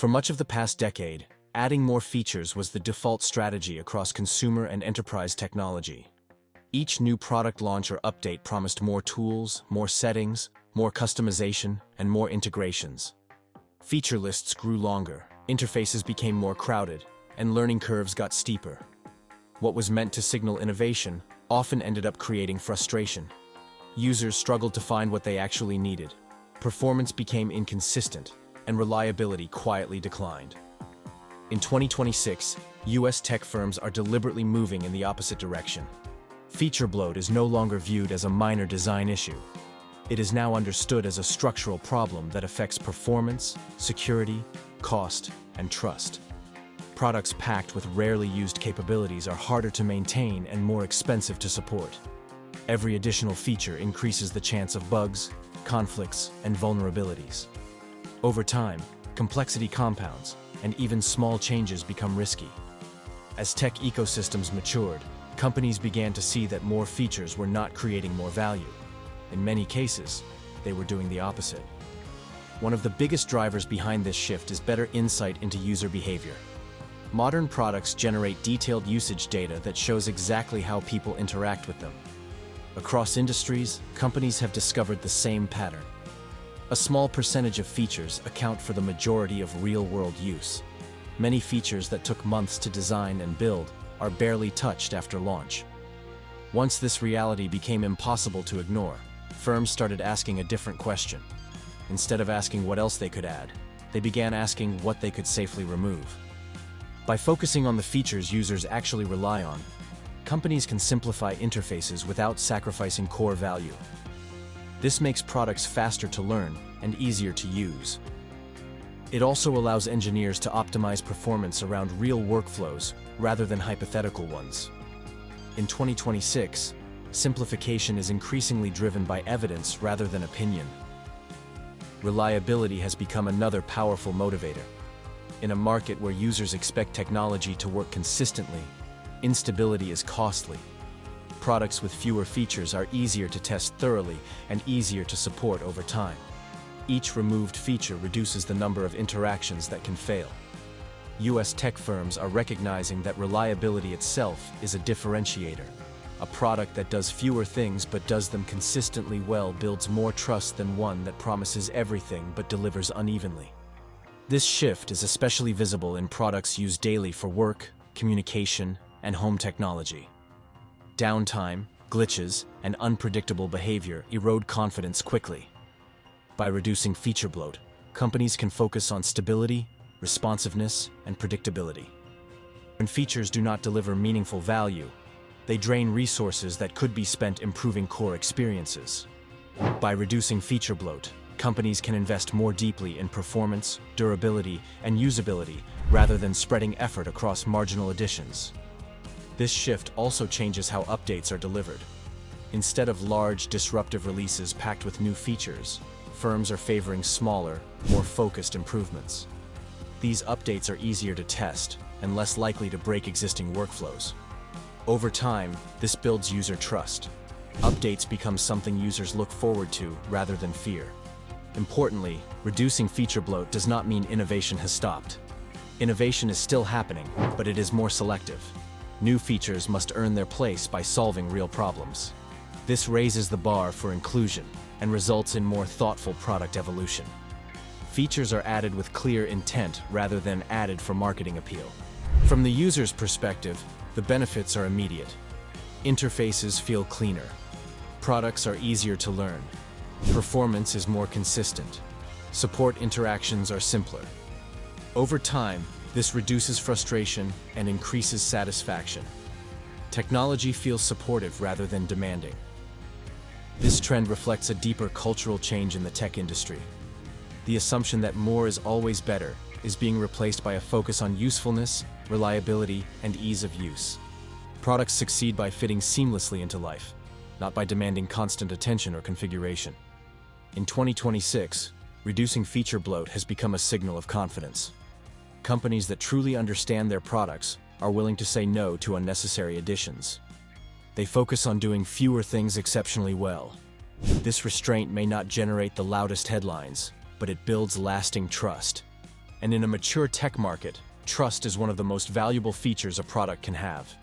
For much of the past decade, adding more features was the default strategy across consumer and enterprise technology. Each new product launch or update promised more tools, more settings, more customization, and more integrations. Feature lists grew longer, interfaces became more crowded, and learning curves got steeper. What was meant to signal innovation often ended up creating frustration. Users struggled to find what they actually needed. Performance became inconsistent, and reliability quietly declined. In 2026, US tech firms are deliberately moving in the opposite direction. Feature bloat is no longer viewed as a minor design issue. It is now understood as a structural problem that affects performance, security, cost, and trust. Products packed with rarely used capabilities are harder to maintain and more expensive to support. Every additional feature increases the chance of bugs, conflicts, and vulnerabilities. Over time, complexity compounds, and even small changes become risky. As tech ecosystems matured, companies began to see that more features were not creating more value. In many cases, they were doing the opposite. One of the biggest drivers behind this shift is better insight into user behavior. Modern products generate detailed usage data that shows exactly how people interact with them. Across industries, companies have discovered the same pattern. A small percentage of features account for the majority of real-world use. Many features that took months to design and build are barely touched after launch. Once this reality became impossible to ignore, firms started asking a different question. Instead of asking what else they could add, they began asking what they could safely remove. By focusing on the features users actually rely on, companies can simplify interfaces without sacrificing core value. This makes products faster to learn and easier to use. It also allows engineers to optimize performance around real workflows rather than hypothetical ones. In 2026, simplification is increasingly driven by evidence rather than opinion. Reliability has become another powerful motivator. In a market where users expect technology to work consistently, instability is costly. Products with fewer features are easier to test thoroughly and easier to support over time. Each removed feature reduces the number of interactions that can fail. US tech firms are recognizing that reliability itself is a differentiator. A product that does fewer things but does them consistently well builds more trust than one that promises everything but delivers unevenly. This shift is especially visible in products used daily for work, communication, and home technology. Downtime, glitches, and unpredictable behavior erode confidence quickly. By reducing feature bloat, companies can focus on stability, responsiveness, and predictability. When features do not deliver meaningful value, they drain resources that could be spent improving core experiences. By reducing feature bloat, companies can invest more deeply in performance, durability, and usability rather than spreading effort across marginal additions. This shift also changes how updates are delivered. Instead of large, disruptive releases packed with new features, firms are favoring smaller, more focused improvements. These updates are easier to test and less likely to break existing workflows. Over time, this builds user trust. Updates become something users look forward to rather than fear. Importantly, reducing feature bloat does not mean innovation has stopped. Innovation is still happening, but it is more selective. New features must earn their place by solving real problems. This raises the bar for inclusion and results in more thoughtful product evolution. Features are added with clear intent rather than added for marketing appeal. From the user's perspective, the benefits are immediate. Interfaces feel cleaner. Products are easier to learn. Performance is more consistent. Support interactions are simpler. Over time, this reduces frustration and increases satisfaction. Technology feels supportive rather than demanding. This trend reflects a deeper cultural change in the tech industry. The assumption that more is always better is being replaced by a focus on usefulness, reliability, and ease of use. Products succeed by fitting seamlessly into life, not by demanding constant attention or configuration. In 2026, reducing feature bloat has become a signal of confidence. Companies that truly understand their products are willing to say no to unnecessary additions. They focus on doing fewer things exceptionally well. This restraint may not generate the loudest headlines, but it builds lasting trust. And in a mature tech market, trust is one of the most valuable features a product can have.